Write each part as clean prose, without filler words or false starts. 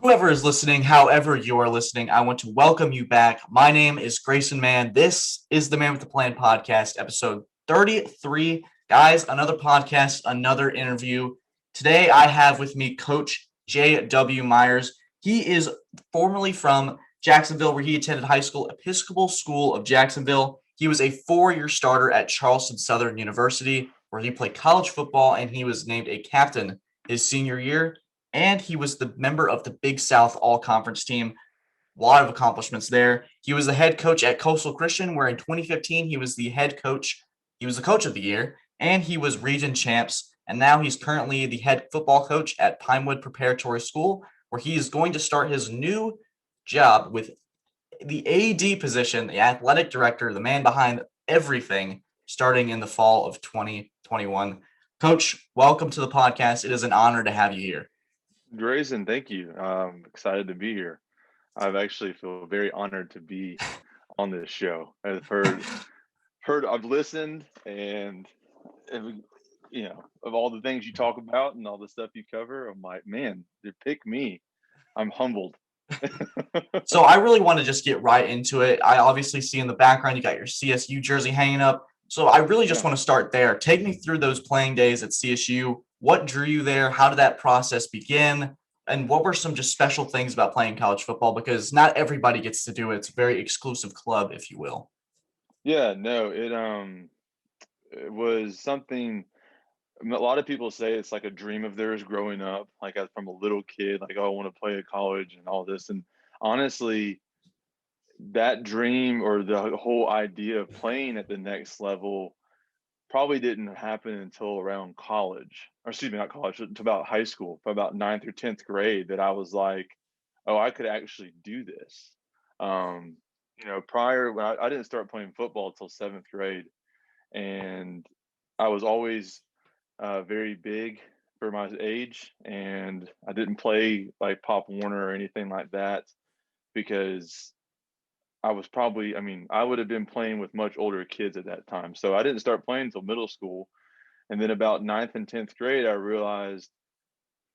whoever is listening, however you are listening, I want to welcome you back. My name is Grayson Mann. This is the Man with the Plan podcast, episode 33. Guys, another podcast, another interview. Today I have with me Coach J.W. Myers. He is formerly from Jacksonville, where he attended high school, Episcopal School of Jacksonville. He was a 4-year starter at Charleston Southern University, where he played college football, and he was named a captain his senior year. And he was the member of the Big South All-Conference team. A lot of accomplishments there. He was the head coach at Coastal Christian, where in 2015 he was the head coach. He was the coach of the year, and he was region champs. And now he's currently the head football coach at Pinewood Preparatory School, where he is going to start his new job with the AD position, the athletic director, the man behind everything, starting in the fall of 2021. Coach, welcome to the podcast. It is an honor to have you here. Grayson, thank you. I'm excited to be here. I've actually feel very honored to be on this show. I've I've listened, and of all the things you talk about and all the stuff you cover, I'm like, man, you pick me. I'm humbled. So I really want to just get right into it. I obviously see in the background you got your CSU jersey hanging up. So I really just want to start there. Take me through those playing days at CSU. What drew you there? How did that process begin? And what were some just special things about playing college football? Because not everybody gets to do it. It's a very exclusive club, if you will. Yeah, no, it was something. A lot of people say it's like a dream of theirs growing up, like from a little kid, like, oh, I want to play at college and all this. And honestly, that dream or the whole idea of playing at the next level probably didn't happen until around college, or excuse me, not college, until about high school, about ninth or 10th grade, that I was like, oh, I could actually do this. Um, prior, when I didn't start playing football until 7th grade, and I was always very big for my age, and I didn't play like Pop Warner or anything like that because I would have been playing with much older kids at that time. So I didn't start playing until middle school. And then about ninth and 10th grade, I realized,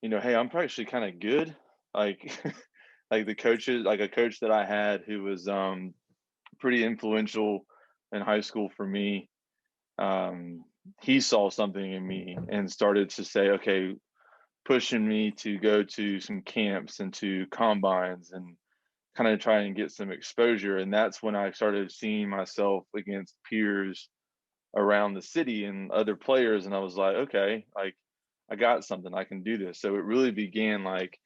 hey, I'm actually kind of good. Like, like the coaches, like a coach that I had who was pretty influential in high school for me. He saw something in me and started to say, okay, pushing me to go to some camps and to combines and kind of try and get some exposure. And that's when I started seeing myself against peers around the city and other players. And I was like, okay, like I got something, I can do this. So it really began like,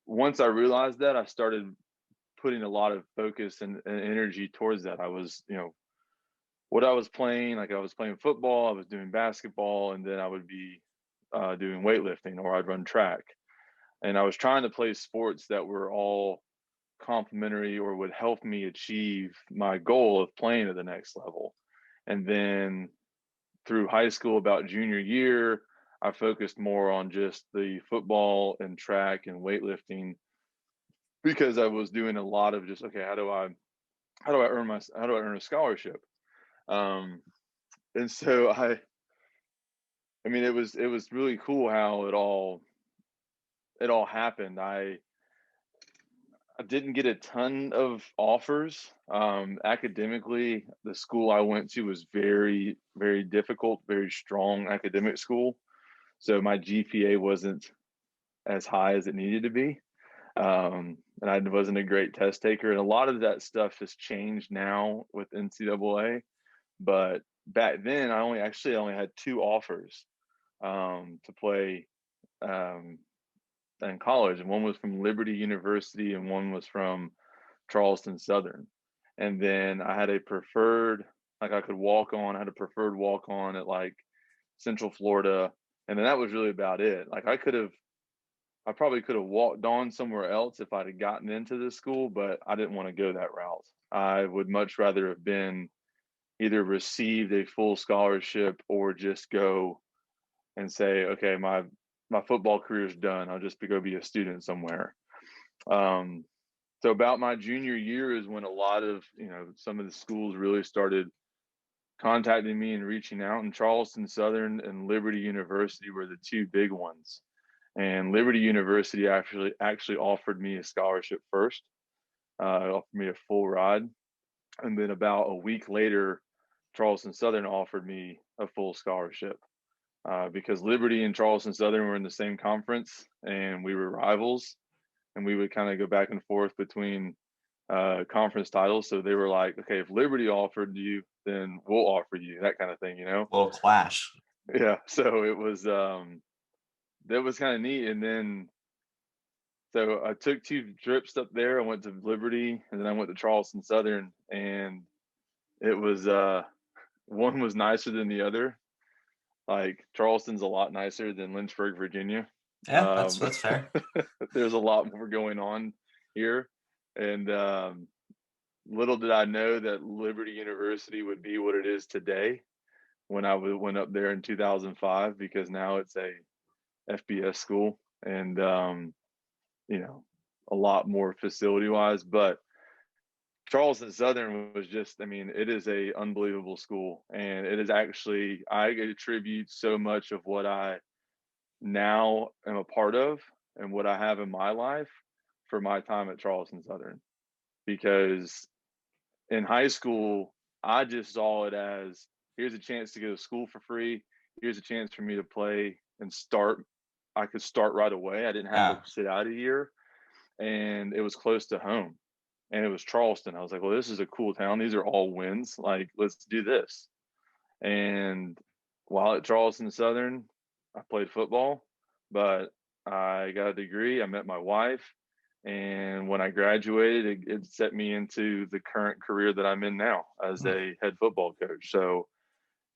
once I realized that, I started putting a lot of focus and energy towards that. I was, what I was playing, like I was playing football, I was doing basketball, and then I would be doing weightlifting, or I'd run track. And I was trying to play sports that were all complementary or would help me achieve my goal of playing at the next level. And then through high school, about junior year, I focused more on just the football and track and weightlifting because I was doing a lot of just, okay, how do I earn a scholarship? Um, and so it was really cool how it all happened. I didn't get a ton of offers. Academically, the school I went to was very, very difficult, very strong academic school. So my GPA wasn't as high as it needed to be. And I wasn't a great test taker. And a lot of that stuff has changed now with NCAA. But back then, I only had two offers to play um, in college, and one was from Liberty University and one was from Charleston Southern. And then I had a preferred, like I had a preferred walk on at like Central Florida. And then that was really about it. Like I probably could have walked on somewhere else if I'd have gotten into this school, but I didn't want to go that route. I would much rather have been either received a full scholarship or just go and say, okay, my football career is done. I'll just go be a student somewhere. Um, so about my junior year is when a lot of, some of the schools really started contacting me and reaching out, and Charleston Southern and Liberty University were the two big ones. And Liberty University actually offered me a scholarship first, offered me a full ride, and then about a week later, Charleston Southern offered me a full scholarship, because Liberty and Charleston Southern were in the same conference, and we were rivals, and we would kind of go back and forth between conference titles. So they were like, okay, if Liberty offered you, then we'll offer you, that kind of thing, you know? Little clash. Yeah. So it was that was kind of neat. And then so I took 2 trips up there. I went to Liberty, and then I went to Charleston Southern, and it was one was nicer than the other. Like Charleston's a lot nicer than Lynchburg, Virginia. Yeah, that's fair. There's a lot more going on here, and little did I know that Liberty University would be what it is today when I went up there in 2005, because now it's a FBS school, and you know, a lot more facility wise. But Charleston Southern was just, I mean, it is a unbelievable school, and it is actually, I attribute so much of what I now am a part of and what I have in my life for my time at Charleston Southern, because in high school, I just saw it as, here's a chance to go to school for free. Here's a chance for me to play and start. I could start right away. I didn't have to sit out a year, and it was close to home, and it was Charleston. I was like, well, this is a cool town. These are all wins. Like, let's do this. And while at Charleston Southern, I played football, but I got a degree. I met my wife. And when I graduated, it set me into the current career that I'm in now as a head football coach. So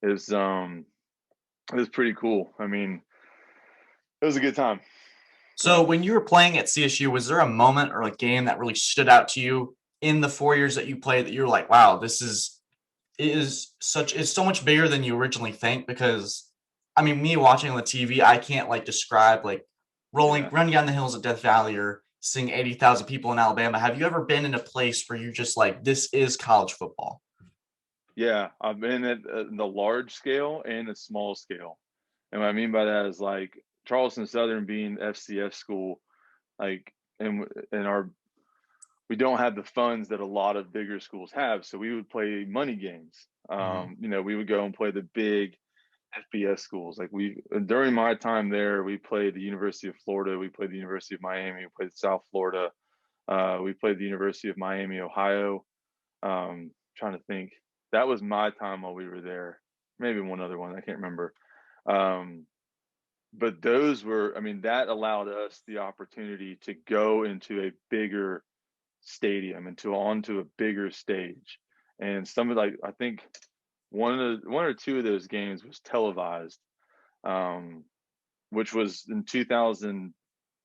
it was pretty cool. I mean, it was a good time. So when you were playing at CSU, was there a moment or a game that really stood out to you in the 4 years that you played that you're like, wow, it's so much bigger than you originally think? Because I mean, me watching on the TV, I can't like describe like running down the hills of Death Valley or seeing 80,000 people in Alabama. Have you ever been in a place where you're just like, this is college football? Yeah, I've been at the large scale and the small scale. And what I mean by that is, like, Charleston Southern being FCS school, like, and we don't have the funds that a lot of bigger schools have. So we would play money games. You know, we would go and play the big FBS schools. Like, during my time there, we played the University of Florida, we played the University of Miami, we played South Florida, we played the University of Miami, Ohio. Trying to think, that was my time while we were there. Maybe one other one, I can't remember. But those were, I mean, that allowed us the opportunity to go into a bigger stadium and onto a bigger stage. And some of, like, I think one or two of those games was televised, which was in 2000,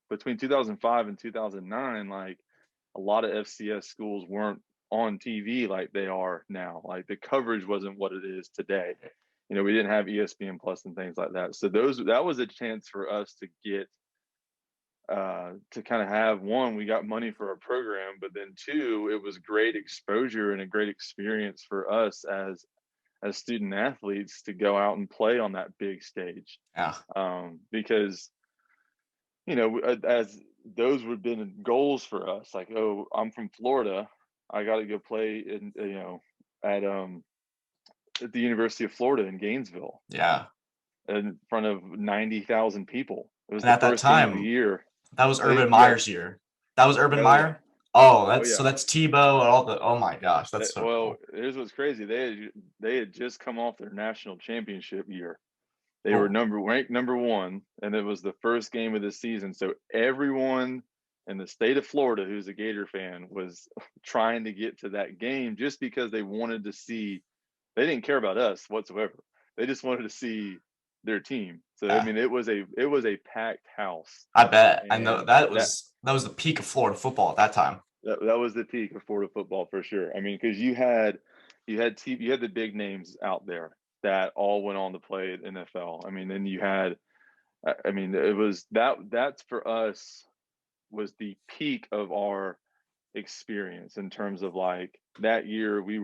between 2005 and 2009. Like, a lot of FCS schools weren't on TV like they are now. Like, the coverage wasn't what it is today. You know, we didn't have ESPN Plus and things like that. So that was a chance for us to get to kind of have, one, we got money for our program, but then two, it was great exposure and a great experience for us as student athletes to go out and play on that big stage. Yeah. Because, you know, as those would have been goals for us, like, oh, I'm from Florida, I got to go play in, you know, at the University of Florida in Gainesville. Yeah. In front of 90,000 people. It was And the at that first game of the time, year. that was Urban Meyer's year. That was Urban Meyer? Yeah. So that's Tebow and all the, oh my gosh, that's so well, cool. Here's what's crazy. They had just come off their national championship year. They were ranked number one, and it was the first game of the season. So everyone in the state of Florida who's a Gator fan was trying to get to that game, just because they wanted to see. They didn't care about us whatsoever. They just wanted to see their team. So I mean, it was a packed house. I bet. I know that was the peak of Florida football at that time. That was the peak of Florida football for sure. I mean, because you had the big names out there that all went on to play at NFL. I mean, then you had, I mean, it was that's for us was the peak of our experience in terms of, like, that year we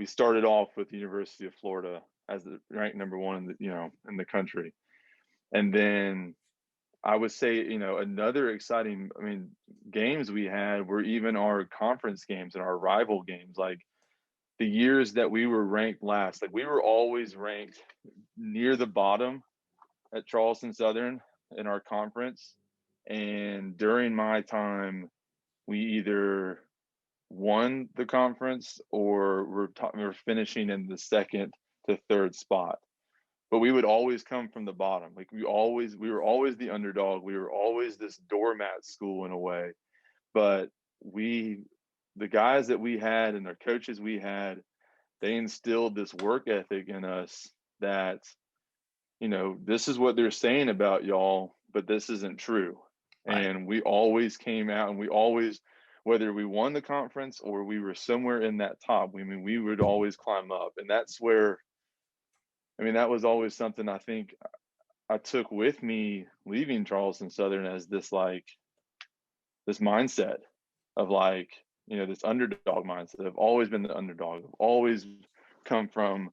started off with the University of Florida as the ranked number one in the country, and then I would say, another exciting, games we had were even our conference games and our rival games. Like the years that we were ranked last, like we were always ranked near the bottom at Charleston Southern in our conference. And during my time, we either won the conference or we're finishing in the second to third spot. But we would always come from the bottom. Like we were always the underdog. We were always this doormat school in a way. But the guys that we had and the coaches we had, they instilled this work ethic in us that, this is what they're saying about y'all, but this isn't true. Right. And we always came out and we always, whether we won the conference or we were somewhere in that top, we would always climb up. And that's where, that was always something I think I took with me leaving Charleston Southern as this mindset of this underdog mindset. I've always been the underdog. I've always come from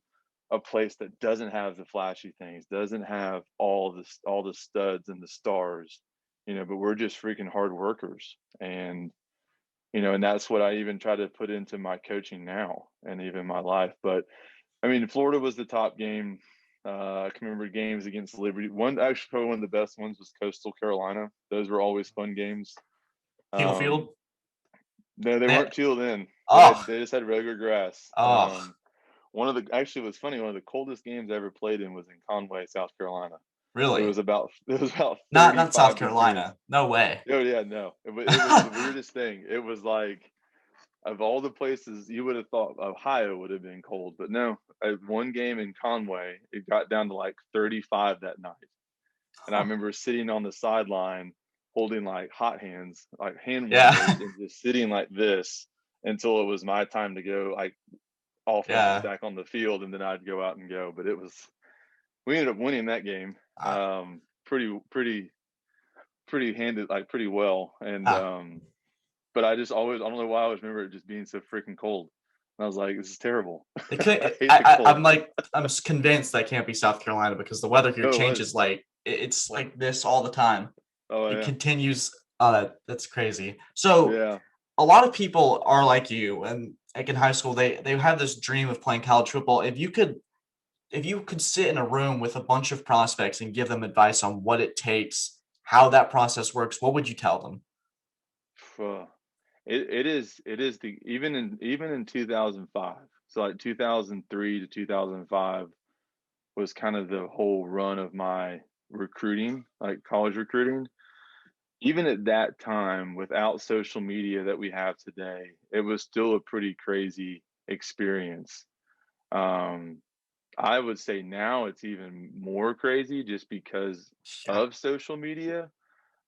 a place that doesn't have the flashy things, doesn't have all the studs and the stars, but we're just freaking hard workers. And and that's what I even try to put into my coaching now and even my life. But Florida was the top game. I can remember games against Liberty. Actually, probably one of the best ones was Coastal Carolina. Those were always fun games. Teal Field. No, they weren't teal then. Oh, They just had regular grass. oh, Actually, it was funny. One of the coldest games I ever played in was in Conway, South Carolina. It really? was about Not 35 South degrees. Carolina. No way. Oh yeah, no. It was the weirdest thing. It was like, of all the places you would have thought Ohio would have been cold, but no. One game in Conway, it got down to like 35 that night. And I Huh. remember sitting on the sideline holding like hot hands, like hand Yeah. warmers, and just sitting like this until it was my time to go like offense Yeah. back on the field, and then I'd go out and go. But we ended up winning that game Uh, pretty handed, like pretty well. And uh, but I don't know why I always remember it just being so freaking cold. And I was like, this is terrible. it could. I hate the cold. I'm convinced that can't be South Carolina because the weather here Oh, it changes was. like it's like this all the time. Oh It yeah. continues. That's crazy. So Yeah. a lot of people are like you, and like in high school, they have this dream of playing college football. If you could sit in a room with a bunch of prospects and give them advice on what it takes, how that process works, what would you tell them? Phew. It is the even in 2005. So like 2003 to 2005 was kind of the whole run of my recruiting, like college recruiting. Even at that time, without social media that we have today, it was still a pretty crazy experience. Um, I would say now it's even more crazy just because Yeah. of social media,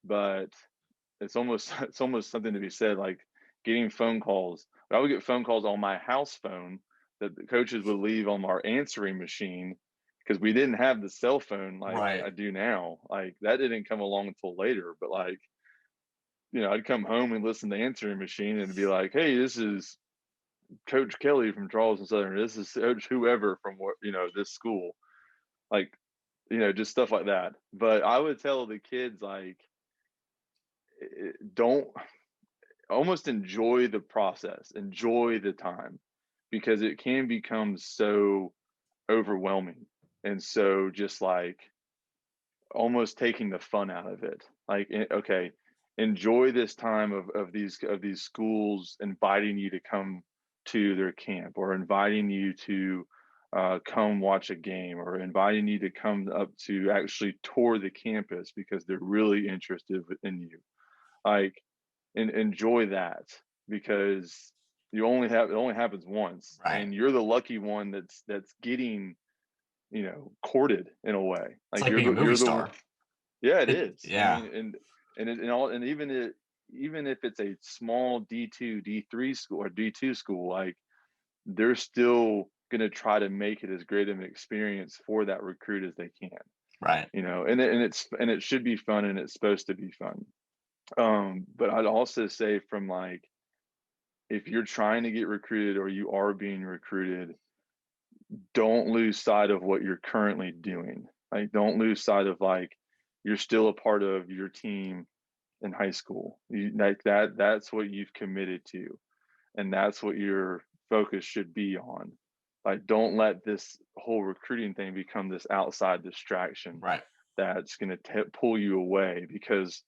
but it's almost something to be said, like getting phone calls. I would get phone calls on my house phone that the coaches would leave on our answering machine because we didn't have the cell phone like I Right. do now. Like that didn't come along until later, but like, I'd come home and listen to the answering machine and be like, "Hey, this is Coach Kelly from Charleston Southern. This is Coach whoever from this school." Like, just stuff like that. But I would tell the kids like, don't almost enjoy the process, enjoy the time, because it can become so overwhelming and so just like almost taking the fun out of it. Like, okay, enjoy this time of these schools inviting you to come to their camp, or inviting you to come watch a game, or inviting you to come up to actually tour the campus because they're really interested in you. Like, and enjoy that, because it only happens once, Right. and you're the lucky one that's getting courted in a way. It's Like like you're being a the movie you're the star. yeah, it It, is. yeah. And even if it's a small D2 D3 school or D2 school, like they're still going to try to make it as great of an experience for that recruit as they can. Right. And it should be fun, and it's supposed to be fun. But I'd also say, from like, if you're trying to get recruited or you are being recruited, don't lose sight of what you're currently doing. Like, don't lose sight of like you're still a part of your team in high school. That's what you've committed to, and that's what your focus should be on. Like, don't let this whole recruiting thing become this outside distraction Right. that's going to pull you away, because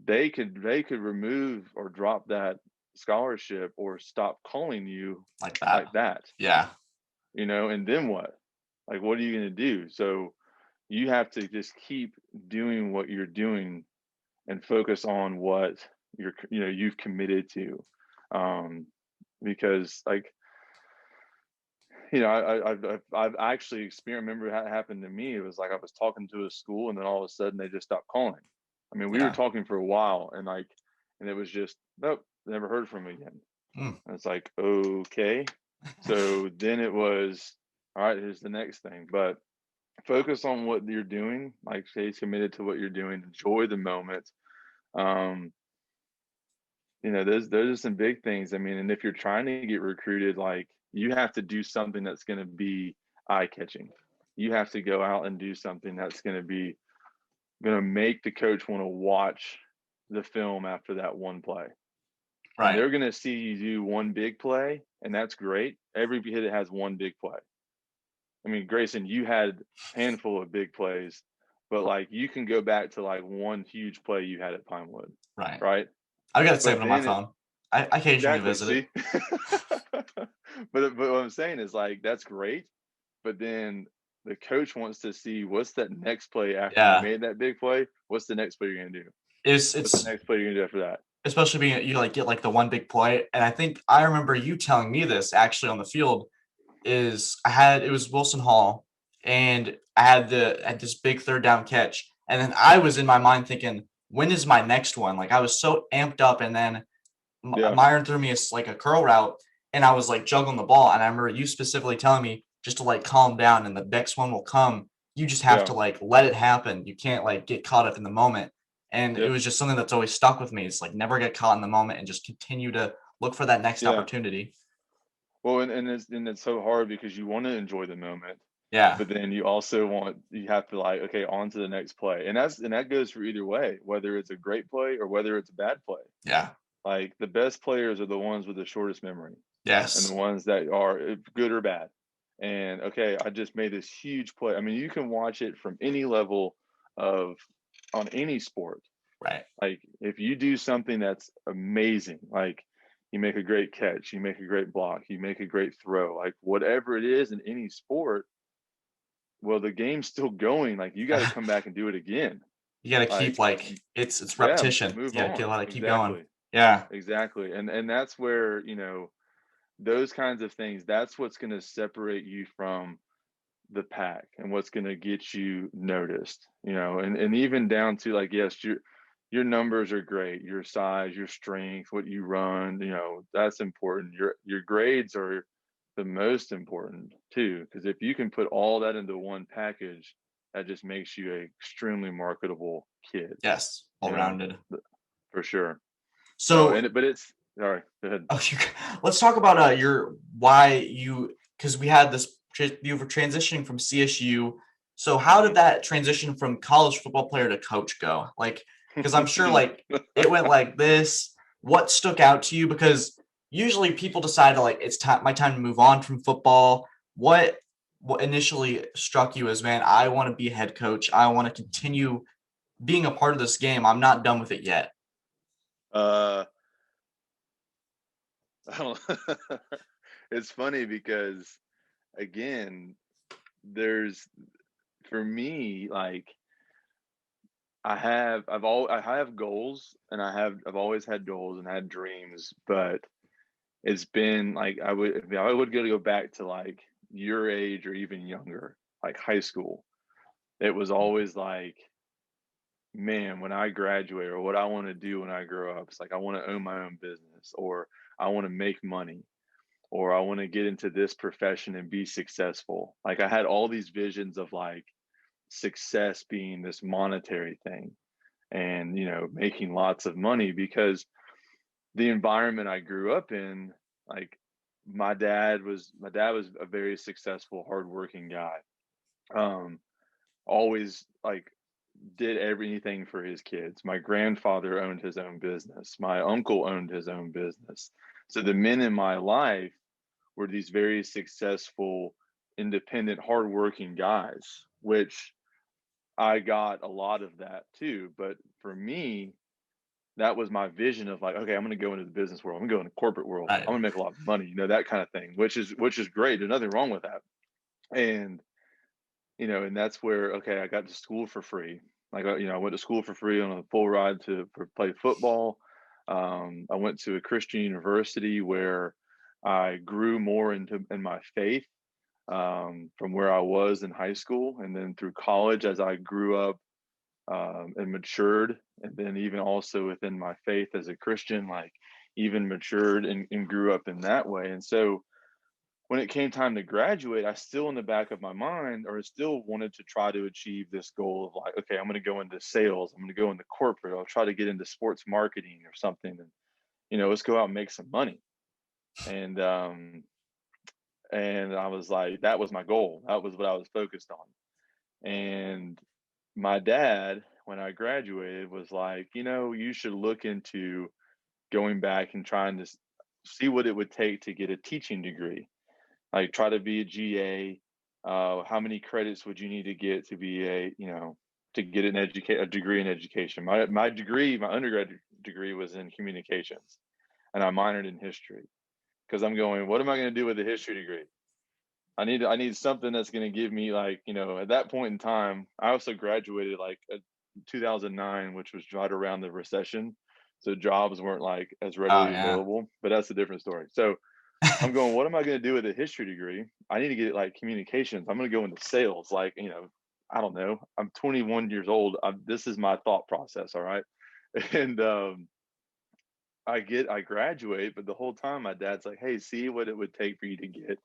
they could remove or drop that scholarship or stop calling you Like like that. that, Yeah. and then what? Like, what are you going to do? So you have to just keep doing what you're doing and focus on what you've committed to, um because, like, I've actually experienced. Remember how it happened to me? It was like I was talking to a school, and then all of a sudden they just stopped calling. I mean, we were Yeah. talking for a while, and it was just nope, never heard from him again. Mm. And it's like, okay. So then it was, all right, here's the next thing. But focus on what you're doing. Like, stay committed to what you're doing. Enjoy the moment. Um, those are some big things. I mean, and if you're trying to get recruited, like, you have to do something that's going to be eye catching. You have to go out and do something that's going to make the coach want to watch the film after that one play. And Right. they're going to see you do one big play, and that's great. Every kid has one big play. I mean, Grayson, you had a handful of big plays, but like, you can go back to like one huge play you had at Pinewood, Right. right? I've got it saved But on my then phone. I occasionally exactly, visit it. see? But what I'm saying is, like, that's great, but then the coach wants to see, what's that next play after you Yeah. made that big play? What's the next play you're gonna do? What's the It's next play you're gonna do after that? especially being you like get like the one big play. And I think I remember you telling me this actually on the field is it was Wilson Hall, and I had this big third down catch. And then I was in my mind thinking, when is my next one? Like I was so amped up, and then Yeah, Myron threw me like a curl route, and I was like juggling the ball. And I remember you specifically telling me just to like calm down, and the next one will come. You just have yeah, to like let it happen. You can't like get caught up in the moment. And it yep, was just something that's always stuck with me. It's like never get caught in the moment and just continue to look for that next yeah. opportunity. Well, and it's so hard because you want to enjoy the moment, Yeah. but then you have to, like, okay, on to the next play. And that goes for either way, whether it's a great play or whether it's a bad play. Yeah. Like, the best players are the ones with the shortest memory, and the Yes. ones that are good or bad. And okay, I just made this huge play. I mean, you can watch it from any level of on any sport. Right. Like, if you do something that's amazing, like, you make a great catch, you make a great block, you make a great throw, like, whatever it is in any sport, well, the game's still going. Like, you got to come back and do it again. You gotta keep Like, like it's yeah, repetition. move You gotta on. let it keep going. Exactly. Yeah. Exactly. And that's where, those kinds of things, that's what's going to separate you from the pack and what's going to get you noticed, and even down to, like, yes, your numbers are great, your size, your strength, what you run, that's important. Your grades are the most important too, because if you can put all that into one package, that just makes you a extremely marketable kid, Yes. you All know rounded. for sure. So, So but it's all right, go ahead. oh, let's talk about your why you because we had this you were transitioning from CSU. So how did Mhm. that transition from college football player to coach go? Like, because I'm sure like it went like this. What stuck out to you? Because usually people decide to like it's time my time to move on from football. What initially struck you as, man, I want to be a head coach. I want to continue being a part of this game. I'm not done with it yet. uh I don't it's funny because, again, there's for me, like, I have goals, and I've always had goals and had dreams, but it's been like, I would go back to, like, your age or even younger, like high school. It was always like, man, when I graduate, or what I want to do when I grow up, it's like, I want to own my own business, or I want to make money, or I want to get into this profession and be successful. Like, I had all these visions of, like, success being this monetary thing, and, making lots of money, because the environment I grew up in, like, my dad was a very successful, hardworking guy. Um, always, like, did everything for his kids. My grandfather owned his own business. My uncle owned his own business. So the men in my life were these very successful, independent, hardworking guys, which I got a lot of that too. But for me, that was my vision of like, okay, I'm going to go into the business world. I'm going to go in the corporate world. Right. I'm going to make a lot of money, that kind of thing, which is great. There's nothing wrong with that. And, and that's where, okay, I got to school for free. Like, I went to school for free on a full ride to play football. I went to a Christian university where I grew more in my faith from where I was in high school, and then through college as I grew up and matured, and then even also within my faith as a Christian, like even matured and grew up in that way. And so when it came time to graduate, I still in the back of my mind, or still wanted to try to achieve this goal of like, okay, I'm going to go into sales. I'm going to go into corporate. I'll try to get into sports marketing or something. And, let's go out and make some money. And I was like, that was my goal. That was what I was focused on. And my dad, when I graduated, was like, you should look into going back and trying to see what it would take to get a teaching degree. Like try to be a GA. How many credits would you need to get to be to get a degree in education? My undergraduate degree was in communications, and I minored in history because I'm going, what am I going to do with a history degree? I need something that's going to give me like, at that point in time, I also graduated like 2009, which was right around the recession. So jobs weren't like as readily available, but that's a different story. So I'm going, what am I going to do with a history degree? I need to get like communications. I'm going to go into sales. Like, I don't know. I'm 21 years old. This is my thought process. All right. And I graduate, but the whole time my dad's like, hey, see what it would take for you to get,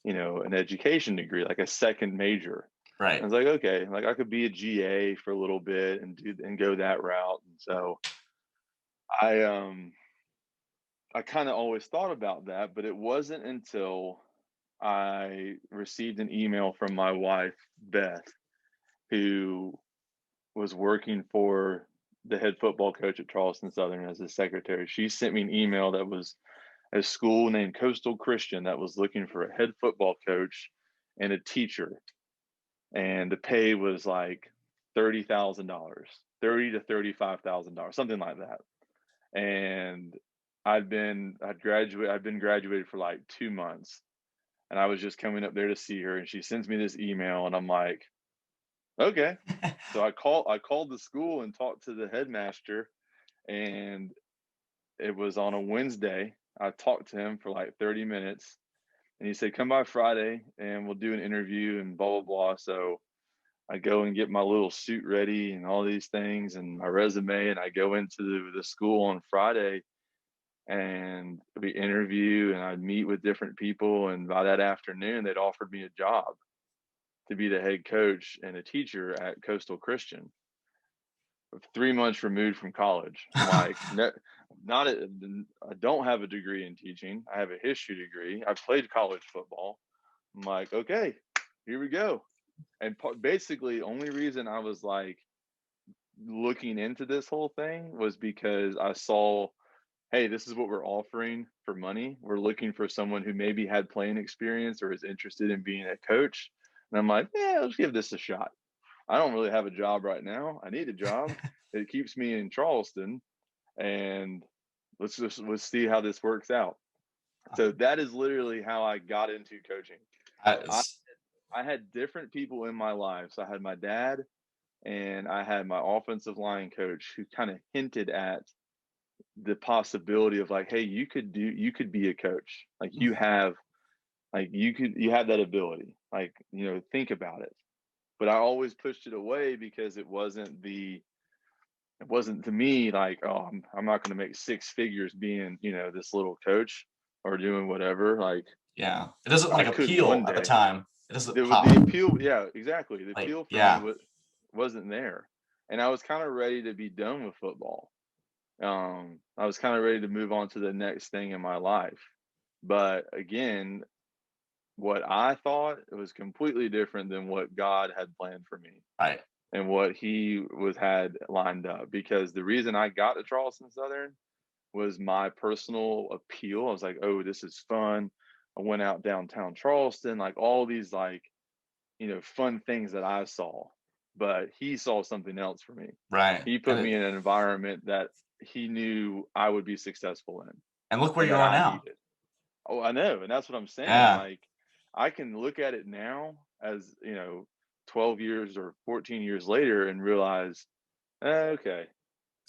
an education degree, like a second major. Right. I was like, okay, like I could be a GA for a little bit and go that route. And so I kind of always thought about that, but it wasn't until I received an email from my wife, Beth, who was working for the head football coach at Charleston Southern as his secretary. She sent me an email that was a school named Coastal Christian that was looking for a head football coach and a teacher. And the pay was like $30,000, $30,000 to $35,000, something like that. And I'd been graduated for like 2 months, and I was just coming up there to see her, and she sends me this email, and I'm like, okay. So I called the school and talked to the headmaster, and it was on a Wednesday. I talked to him for like 30 minutes, and he said, come by Friday and we'll do an interview and blah, blah, blah. So I go and get my little suit ready and all these things and my resume, and I go into the school on Friday, and we interview, and I'd meet with different people. And by that afternoon, they'd offered me a job to be the head coach and a teacher at Coastal Christian, 3 months removed from college. I'm like, no, I don't have a degree in teaching. I have a history degree. I've played college football. I'm like, okay, here we go. And basically, only reason I was like looking into this whole thing was because I saw, hey, this is what we're offering for money. We're looking for someone who maybe had playing experience or is interested in being a coach. And I'm like, yeah, let's give this a shot. I don't really have a job right now. I need a job. It keeps me in Charleston, and let's see how this works out. So that is literally how I got into coaching. I had different people in my life. So I had my dad, and I had my offensive line coach who kind of hinted at the possibility of like, hey, you could be a coach. Like you have that ability. Like, think about it. But I always pushed it away because it wasn't to me like, oh, I'm not going to make six figures being, this little coach or doing whatever. Like, yeah, it doesn't like I could appeal one at the day. time. It doesn't The pop. appeal, yeah, exactly. The like, appeal for yeah. me wasn't there, and I was kind of ready to be done with football. I was kind of ready to move on to the next thing in my life, but again, what I thought was completely different than what God had planned for me. Right. and what he had lined up. Because the reason I got to Charleston Southern was my personal appeal. I was like, oh, this is fun. I went out downtown Charleston, like all these like, fun things that I saw. But he saw something else for me. Right. He put me in an environment that he knew I would be successful in And look where and you that are I now. needed. Oh, I know. And that's what I'm saying. Yeah. Like, I can look at it now as, 12 years or 14 years later and realize, okay,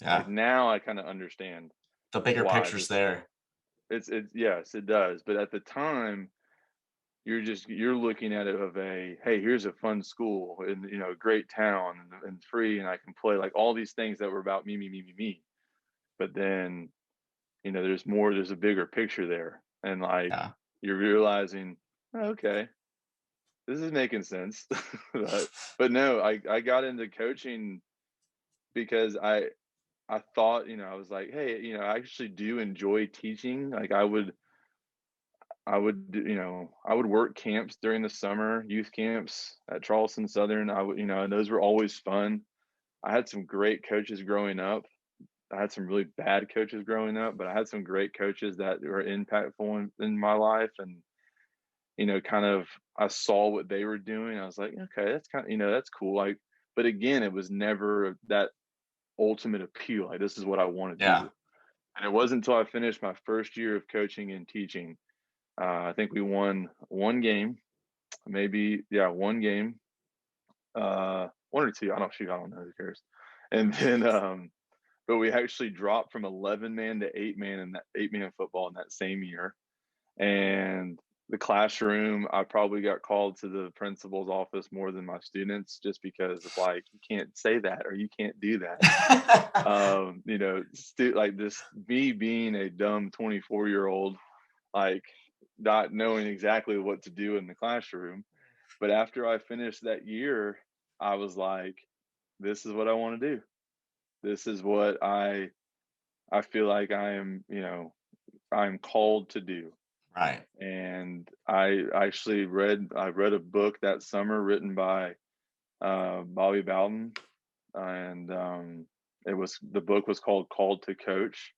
like Yeah. now I kind of understand The bigger why picture's this. there. It's yes, it does. But at the time, you're looking at it of a, hey, here's a fun school and a great town and free, and I can play, like all these things that were about me, me, me, me, me. But then, there's more. There's a bigger picture there, and like Yeah. you're realizing, okay, this is making sense. but no, I got into coaching because I thought, I was like, hey, I actually do enjoy teaching. Like I would work camps during the summer, youth camps at Charleston Southern. I would, and those were always fun. I had some great coaches growing up. I had some really bad coaches growing up, but I had some great coaches that were impactful in my life. And, kind of, I saw what they were doing. I was like, okay, that's kind of, that's cool. Like, but again, it was never that ultimate appeal. Like, this is what I want to Yeah. do. And it wasn't until I finished my first year of coaching and teaching. I think we won one game, maybe, yeah, one game, one or two. I don't know. Who cares? And then, but we actually dropped from 11 man to 8 man in that 8 man football in that same year. And the classroom, I probably got called to the principal's office more than my students, just because of like, you can't say that or you can't do that. Like this, me being a dumb 24-year-old, like not knowing exactly what to do in the classroom. But after I finished that year, I was like, this is what I want to do. This is what I feel like I'm called to do. Right. And I actually I read a book that summer written by Bobby Bowden, and the book was called Called to Coach,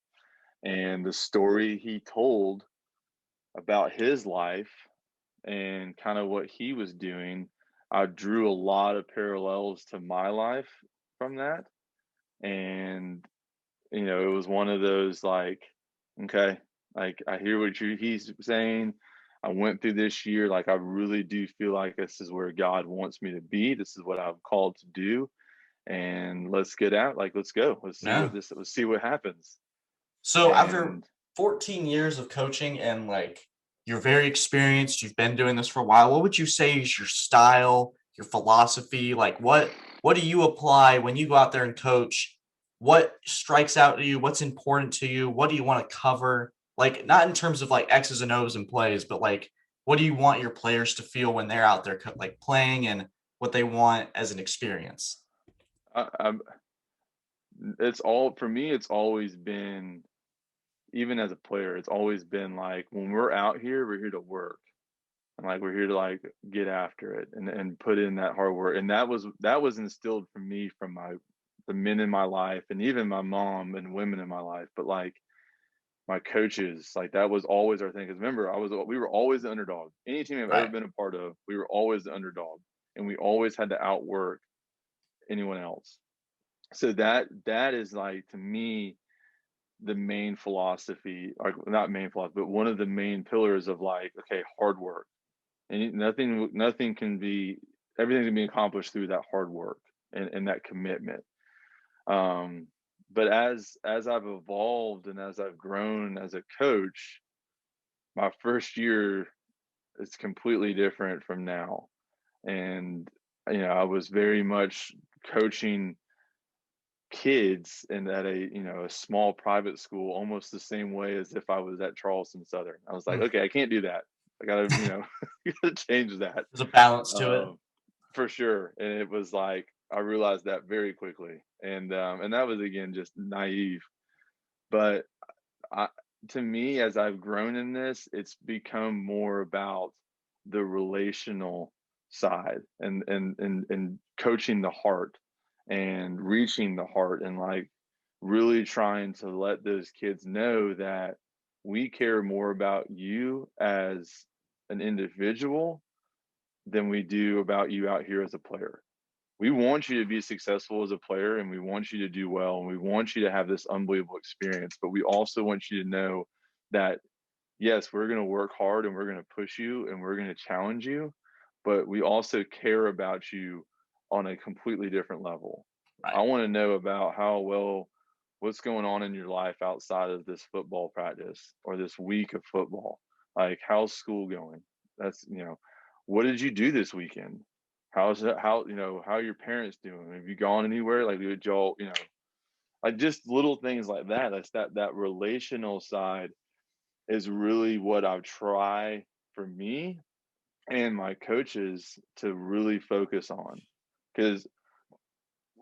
and the story he told about his life and kind of what he was doing, I drew a lot of parallels to my life from that. And, it was one of those like, okay, like I hear what he's saying. I went through this year. Like, I really do feel like this is where God wants me to be. This is what I'm called to do. And let's get out. Like, let's go. Let's see what happens. So after And 14 years of coaching and like you're very experienced, you've been doing this for a while, what would you say is your style, your philosophy? Like what do you apply when you go out there and coach? What strikes out to you? What's important to you? What do you want to cover? Like not in terms of like X's and O's and plays, but like what do you want your players to feel when they're out there like playing and what they want as an experience? I'm it's all for me. It's always been, even as a player, it's always been like, when we're out here, we're here to work, and like we're here to like get after it and put in that hard work. And that was instilled from me from the men in my life, and even my mom and women in my life. But like my coaches, like that was always our thing. Because remember, we were always the underdog. Any team I've ever Right. been a part of, we were always the underdog, and we always had to outwork anyone else. So that is like, to me, the main philosophy, or not main philosophy, but one of the main pillars of like, okay, hard work. And nothing can be, everything can be accomplished through that hard work and that commitment. Um, but as I've evolved and as I've grown as a coach, my first year is completely different from now. And I was very much coaching kids and at a small private school almost the same way as if I was at Charleston Southern. I was like, Mm. okay, I can't do that. I gotta, gotta change that. There's a balance to it. For sure. And it was like, I realized that very quickly. And that was, again, just naive. But I, to me, as I've grown in this, it's become more about the relational side and coaching the heart. and reaching the heart, and like really trying to let those kids know that we care more about you as an individual than we do about you out here as a player. We want you to be successful as a player, and we want you to do well, and we want you to have this unbelievable experience, but we also want you to know that yes, we're going to work hard and we're going to push you and we're going to challenge you, but we also care about you on a completely different level. I Right. want to know about what's going on in your life outside of this football practice or this week of football. Like, how's school going? That's, what did you do this weekend? How's it, how are your parents doing? Have you gone anywhere? Like, did y'all, like just little things like that. That's that relational side is really what I try for me and my coaches to really focus on, because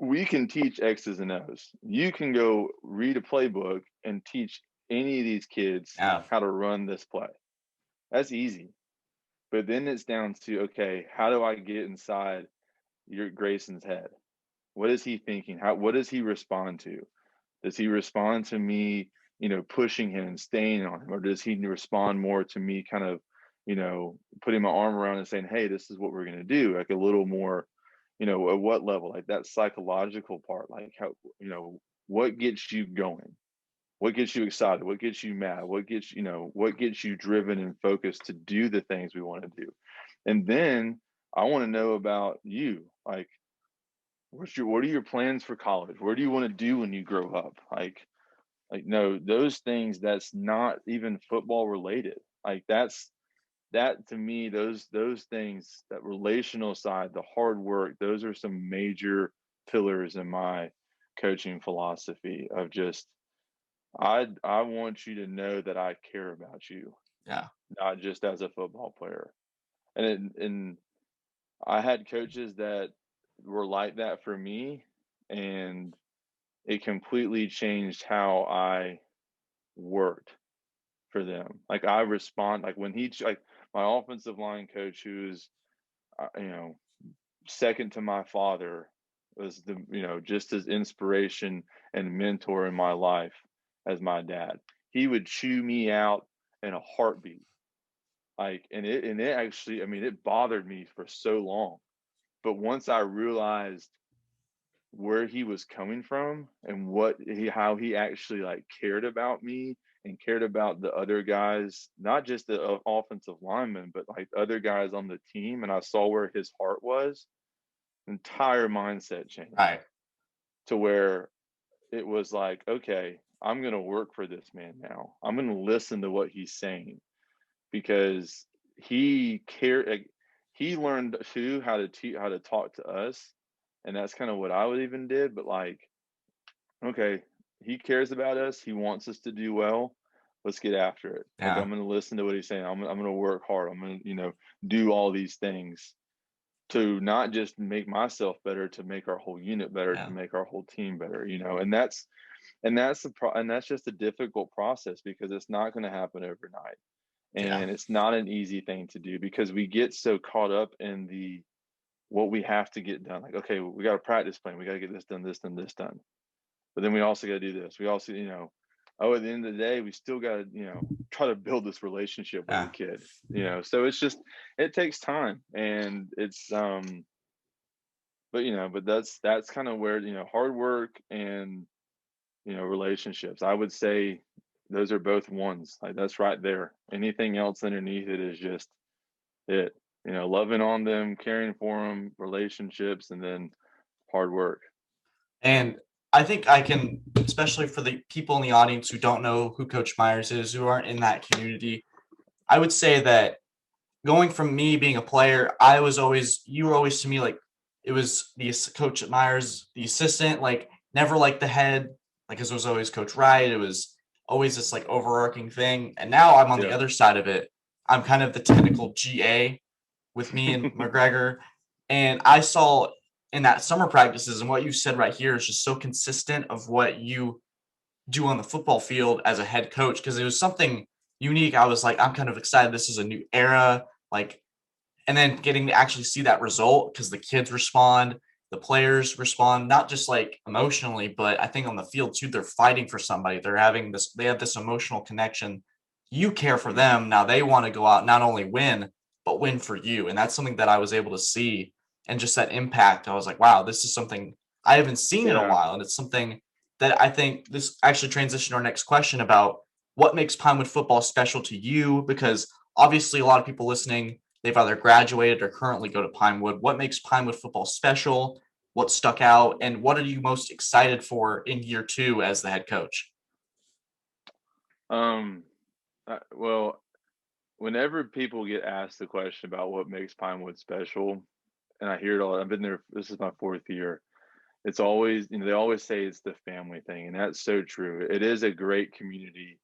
we can teach X's and O's. You can go read a playbook and teach any of these kids Yeah. how to run this play. That's easy. But then it's down to, okay, how do I get inside your Grayson's head? What is he thinking? What does he respond to? Does he respond to me, pushing him and staying on him? Or does he respond more to me kind of, putting my arm around and saying, hey, this is what we're going to do? Like a little more, at what level? Like that psychological part, like how, what gets you going? What gets you excited? What gets you mad? What gets you driven and focused to do the things we want to do? And then I want to know about you. Like, what are your plans for college? Where do you want to do when you grow up? Like no, those things that's not even football related. Like that to me, those things, that relational side, the hard work, those are some major pillars in my coaching philosophy of just I want you to know that I care about you, Yeah. not just as a football player. And I had coaches that were like that for me, and it completely changed how I worked for them. Like I respond, like when like my offensive line coach, who's uh, you know second to my father, was the just as inspiration and mentor in my life as my dad. He would chew me out in a heartbeat. Like, and it actually, I mean, it bothered me for so long. But once I realized where he was coming from and how he actually like cared about me and cared about the other guys, not just the offensive linemen, but like other guys on the team, and I saw where his heart was, entire mindset changed Right. to where it was like, okay, I'm going to work for this man now. I'm going to listen to what he's saying, because he cared. Like, he learned too how to how to talk to us, and that's kind of what I would even did. But like, okay, he cares about us. He wants us to do well. Let's get after it. Like, Yeah. I'm going to listen to what he's saying. I'm going to work hard. I'm going to do all these things to not just make myself better, to make our whole unit better, to Yeah. make our whole team better. And that's just a difficult process, because it's not going to happen overnight. Yeah. And it's not an easy thing to do, because we get so caught up in what we have to get done. Like, okay, we got a practice plan. We got to get this done, this done, this done. But then we also got to do this. We also, oh, at the end of the day, we still got to, try to build this relationship with the Yeah. kid, so it's just, it takes time, and it's, but that's kind of where, hard work and, relationships, I would say those are both ones. Like, that's right there. Anything else underneath it is just it, loving on them, caring for them, relationships, and then hard work. And I think I can, especially for the people in the audience who don't know who Coach Myers is, who aren't in that community, I would say that going from me being a player, you were always to me like it was the Coach Myers, the assistant, like never like the head, like it was always Coach Wright. It was always this like overarching thing. And now I'm on the Yeah. other side of it. I'm kind of the technical GA with me and McGregor. And I saw in that summer practices, and what you said right here is just so consistent of what you do on the football field as a head coach, because it was something unique. I was like, I'm kind of excited. This is a new era. Like, and then getting to actually see that result because the kids respond the players respond, not just like emotionally, but I think on the field too, they're fighting for somebody. They have this emotional connection. You care for them. Now they want to go out, not only win, but win for you. And that's something that I was able to see, and just that impact. I was like, wow, this is something I haven't seen in a while. And it's something that I think this actually transitioned to our next question about what makes Pinewood football special to you, because obviously a lot of people listening, they've either graduated or currently go to Pinewood. What makes Pinewood football special? What stuck out? And what are you most excited for in year 2 as the head coach? Well, whenever people get asked the question about what makes Pinewood special, and I hear it all, I've been there, this is my 4th year. It's always, they always say it's the family thing, and that's so true. It is a great community.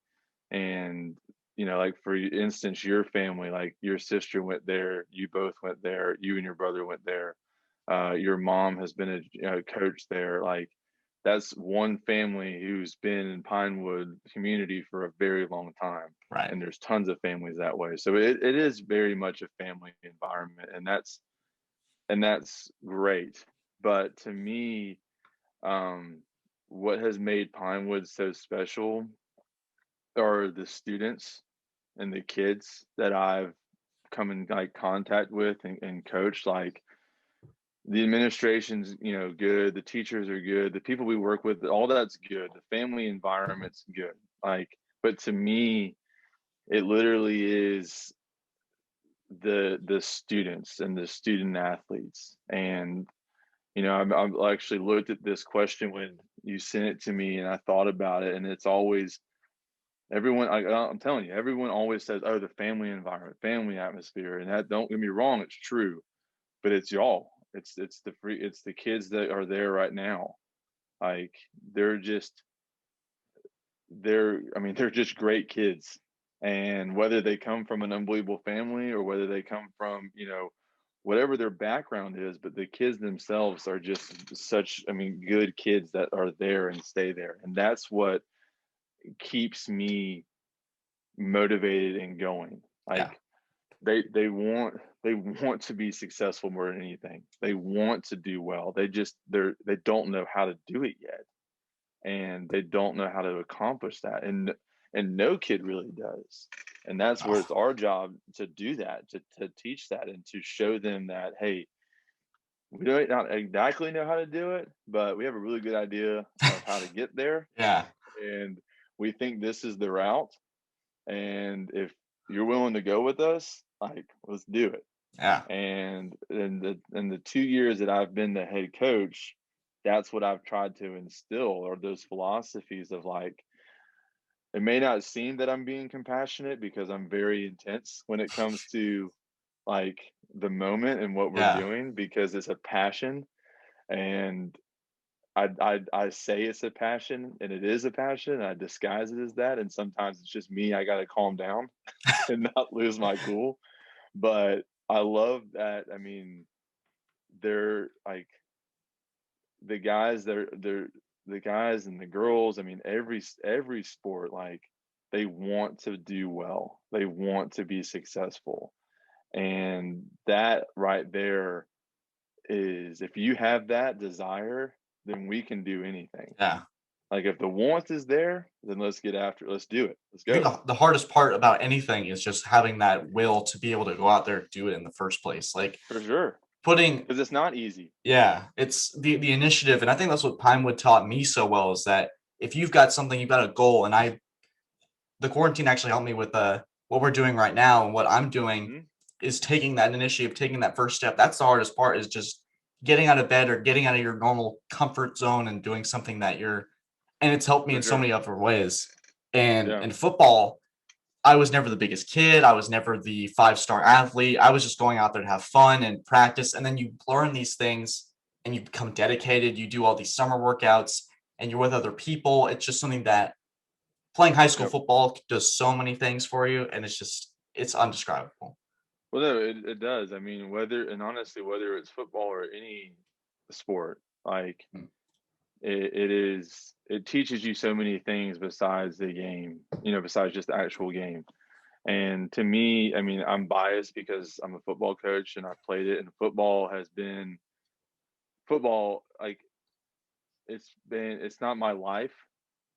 And, like for instance, your family, like your sister went there, you both went there, you and your brother went there. Your mom has been a coach there. Like that's one family who's been in Pinewood community for a very long time. Right. And there's tons of families that way. So it is very much a family environment, and that's great. But to me, what has made Pinewood so special are the students and the kids that I've come in like contact with and coached. Like the administration's, good, the teachers are good, the people we work with, all that's good, the family environment's good. Like, but to me, it literally is the students and the student athletes. And I've actually looked at this question when you sent it to me, and I thought about it, and it's always everyone. I'm telling you, everyone always says, "Oh, the family environment, family atmosphere," and that, don't get me wrong, it's true, but it's y'all. It's the kids that are there right now. Like they're just great kids, and whether they come from an unbelievable family or whether they come from whatever their background is, but the kids themselves are just such, good kids that are there and stay there. And that's what keeps me motivated and going. Yeah. Like they want to be successful more than anything. They want to do well. They don't know how to do it yet. And they don't know how to accomplish that. And no kid really does. And that's where it's our job to do that, to teach that and to show them that, hey, we don't not exactly know how to do it, but we have a really good idea of how to get there. Yeah. And we think this is the route. And if you're willing to go with us, like, let's do it. Yeah. And in the 2 years that I've been the head coach, that's what I've tried to instill, are those philosophies of like, it may not seem that I'm being compassionate because I'm very intense when it comes to like the moment and what we're Yeah. doing, because it's a passion. And I say it's a passion, and it is a passion, and I disguise it as that. And sometimes it's just me. I got to calm down and not lose my cool. But I love that. They're like the guys. They're the guys and the girls. Every sport, like they want to do well. They want to be successful, and that right there is, if you have that desire, then we can do anything. Yeah. Like if the want is there, then let's get after it. Let's do it. Let's I think go. the hardest part about anything is just having that will to be able to go out there and do it in the first place. Like For sure. putting, Because it's not easy. yeah, it's the initiative. And I think that's what Pinewood taught me so well, is that if you've got something, you've got a goal. And the quarantine actually helped me with what we're doing right now, and what I'm doing Hmm. is taking that initiative, taking that first step. That's the hardest part, is just getting out of bed or getting out of your normal comfort zone and doing something and it's helped me For in so sure. many other ways. And Yeah. in football, I was never the biggest kid. I was never the 5-star athlete. I was just going out there to have fun and practice. And then you learn these things and you become dedicated. You do all these summer workouts and you're with other people. It's just something that playing high school Yep. football does so many things for you. And it's undescribable. Well, no, it does. Whether it's football or any sport, like Mm. it teaches you so many things besides the game, besides just the actual game. And to me, I'm biased because I'm a football coach and I've played it, and football has been football, like it's not my life,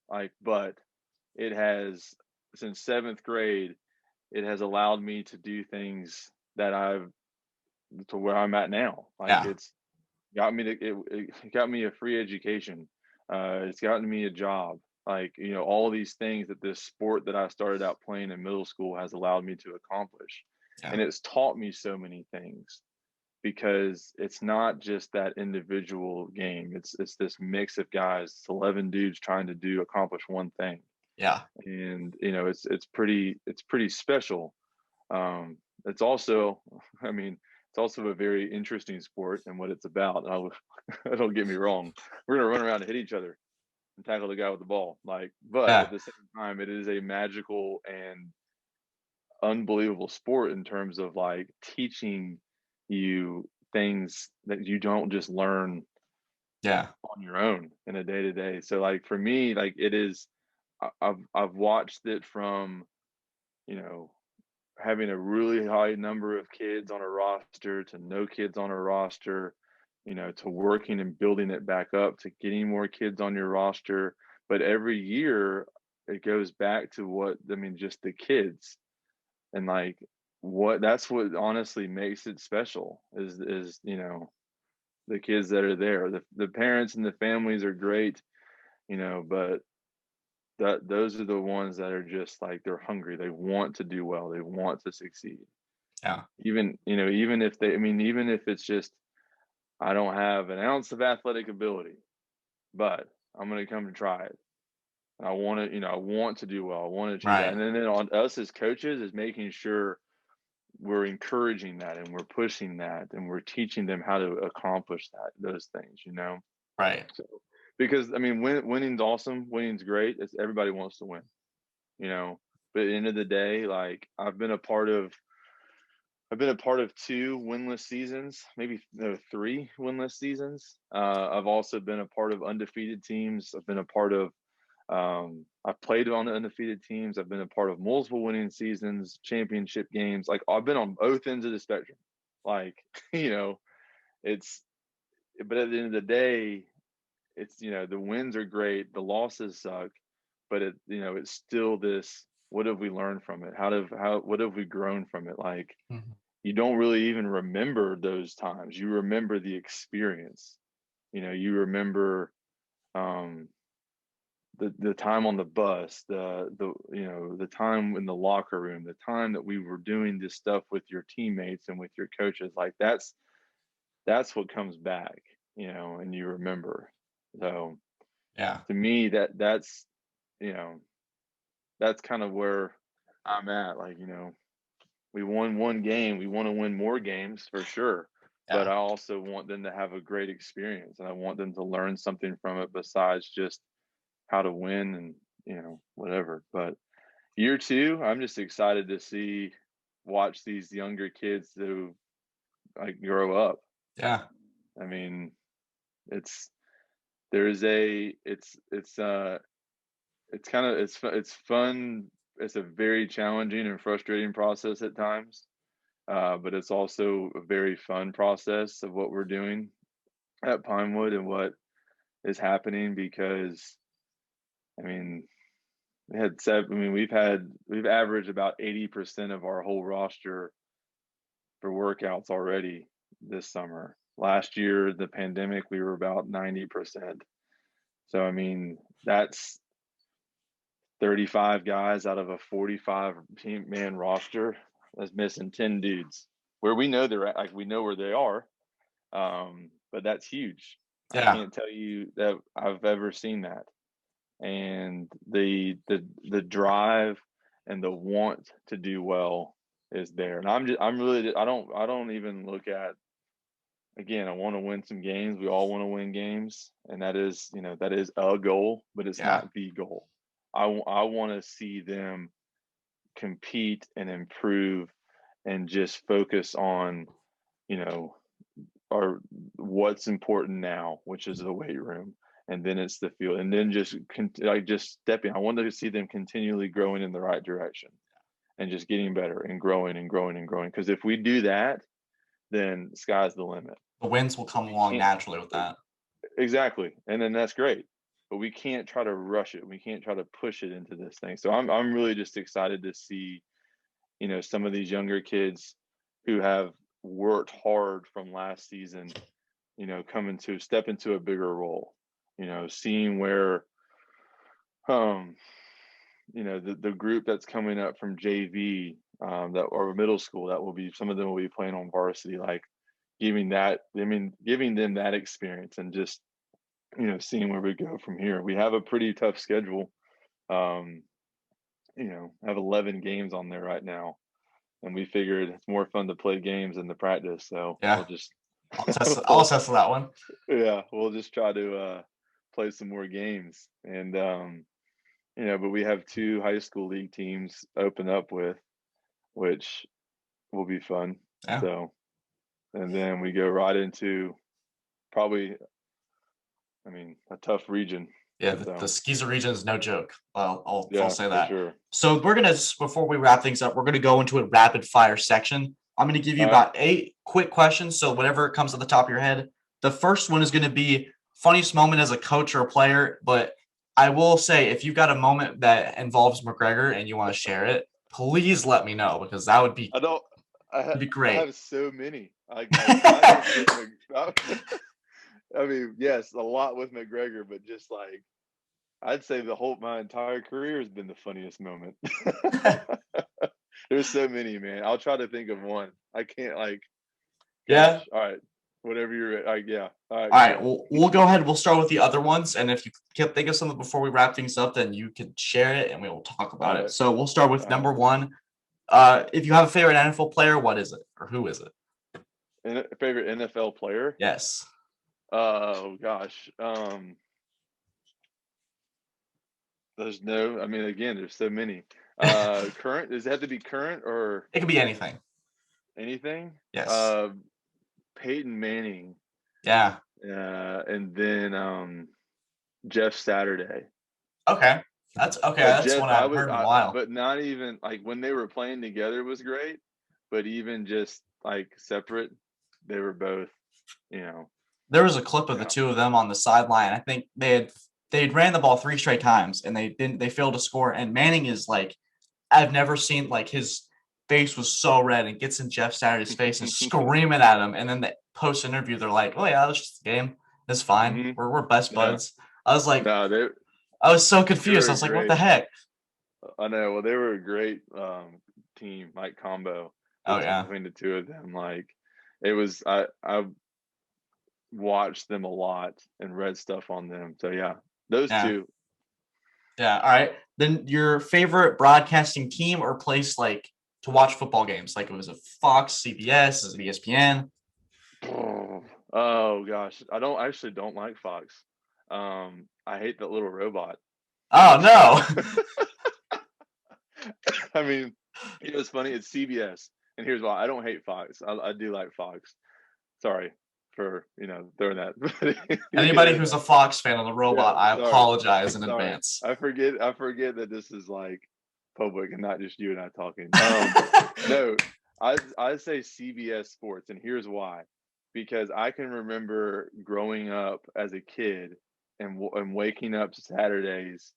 like, but it has, since seventh grade, it has allowed me to do things that to where I'm at now. Like, Yeah. it's got me to it got me a free education. It's gotten me a job. Like, all these things that this sport that I started out playing in middle school has allowed me to accomplish. Yeah. And it's taught me so many things, because it's not just that individual game. It's this mix of guys. It's 11 dudes trying to accomplish one thing. Yeah. And it's pretty special. It's also, I mean, it's also a very interesting sport and what it's about. Don't get me wrong. We're gonna run around and hit each other and tackle the guy with the ball. Like, but at Yeah. the same time, it is a magical and unbelievable sport in terms of like teaching you things that you don't just learn Yeah. on your own in a day to day. So like for me, like it is, I've watched it from, you know, having a really high number of kids on a roster to no kids on a roster, to working and building it back up to getting more kids on your roster. But every year it goes back to just the kids, and like that's what honestly makes it special is the kids that are there. The parents and the families are great, but those are the ones that are just like, they're hungry, they want to do well, they want to succeed. Yeah. Even if even if it's just, I don't have an ounce of athletic ability, but I'm going to come to try it. And I want to do well, I want to achieve that. Right. And then on us as coaches is making sure we're encouraging that and we're pushing that and we're teaching them how to accomplish those things. Right. So, because winning's awesome, winning's great. Everybody wants to win, you know. But at the end of the day, like I've been a part of two winless seasons, maybe no, three winless seasons. I've also been a part of undefeated teams. I've been a part of I've played on the undefeated teams. I've been a part of multiple winning seasons, championship games. Like I've been on both ends of the spectrum. Like, it's, but at the end of the day, it's, the wins are great, the losses suck, but it's still this, what have we learned from it? What have we grown from it? Like, Mhm. you don't really even remember those times. You remember the experience. You remember the time on the bus, the time in the locker room, the time that we were doing this stuff with your teammates and with your coaches. Like that's what comes back, and you remember. So Yeah. to me, that's you know that's kind of where I'm at. Like, we won one game, we want to win more games for sure, but Yeah. I also want them to have a great experience, and I want them to learn something from it besides just how to win and whatever. But year two, I'm just excited to watch these younger kids who like grow up. Yeah. I mean, it's there's a it's kind of it's fun. It's a very challenging and frustrating process at times, but it's also a very fun process of what we're doing at Pinewood and what is happening, because I mean we've averaged about 80% of our whole roster for workouts already this summer. Last year, the pandemic, we were about 90%. So that's 35 guys out of a 45 team man roster that's missing 10 dudes. Where we know they're at, like we know where they are. But that's huge. I Yeah. can't tell you that I've ever seen that. And the drive and the want to do well is there. And I don't even look at, again, I want to win some games. We all want to win games, and that is a goal, but it's Yeah. not the goal. I want to see them compete and improve and just focus on, you know, or what's important now, which is the weight room, and then it's the field, and then just stepping. I wanted to see them continually growing in the right direction, and just getting better and growing and growing and growing. Because if we do that, then sky's the limit. The wins will come along naturally with that. Exactly. And then that's great. But we can't try to rush it. We can't try to push it into this thing. So I'm really just excited to see, some of these younger kids who have worked hard from last season, step into a bigger role, seeing where the group that's coming up from JV, that or middle school, that will be, some of them will be playing on varsity, like giving them that experience, and just seeing where we go from here. We have a pretty tough schedule. Have 11 games on there right now, and we figured it's more fun to play games than to practice. So yeah, I'll assess that one. Yeah, we'll just try to play some more games, and but we have 2 high school league teams open up with, which will be fun. Yeah. So, and then we go right into probably, a tough region. Yeah, the Skeezer region is no joke. I'll say that. Sure. So before we wrap things up, we're gonna go into a rapid fire section. I'm gonna give you about 8 quick questions. So whatever comes to the top of your head. The first one is gonna be funniest moment as a coach or a player. But I will say, if you've got a moment that involves McGregor and you want to share it, please let me know, because that would be be great. I have so many. Yes, a lot with McGregor, but just like, I'd say my entire career has been the funniest moment. There's so many, man. I'll try to think of one. I can't Yeah. All right. Whatever you're yeah. All right. We'll go ahead. We'll start with the other ones. And if you can't think of something before we wrap things up, then you can share it and we will talk about it. So we'll start with number one. If you have a favorite NFL player, what is it, or who is it? Favorite NFL player? Yes. Oh gosh. There's so many. Current? Does it have to be current, or it could be anything? Anything? Yes. Peyton Manning. Yeah. And then Jeff Saturday. Okay. That's okay. That's one I've heard in a while. But not even when they were playing together was great, but even just separate, they were both, There was a clip of the two of them on the sideline. I think they'd ran the ball 3 straight times and they failed to score. And Manning is I've never seen his face was so red, and gets in Jeff Saturday's face and screaming at him. And then the post interview, they're like, "Oh yeah, it was just a game. It's fine. Mm-hmm. We're best buds." Yeah. I was like, I was so confused. I was like, "What the heck?" I know. Well, they were a great team, combo. Oh yeah, between the two of them, it was. I watched them a lot and read stuff on them. So yeah, those two. Yeah. All right. Then your favorite broadcasting team or place to watch football games? It was a Fox, CBS, is it ESPN? Oh gosh, I don't like Fox. I hate that little robot. Oh no. It's funny. It's CBS, and here's why. I don't hate Fox. I do like Fox. Sorry for throwing that. Anybody who's a Fox fan of the robot, I apologize in advance. I forget that this is public and not just you and I talking. No, I say CBS Sports, and here's why. Because I can remember growing up as a kid and waking up Saturdays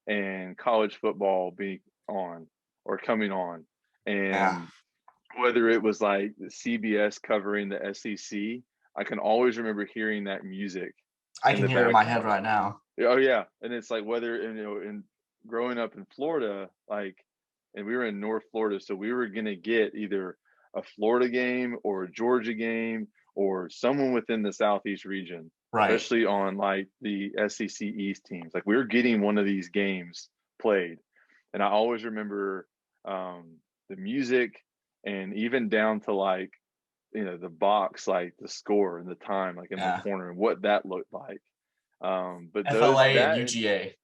and college football being on or coming on, and whether it was the CBS covering the SEC, I can always remember hearing that music. I can hear it in my head right now. Oh yeah, and it's whether in growing up in Florida, and we were in North Florida, so we were gonna get either a Florida game or a Georgia game or someone within the Southeast region, right? Especially on the SEC East teams. We were getting one of these games played, and I always remember the music, and even down to the box, the score and the time, in the corner, and what that looked like. But FLA and UGA.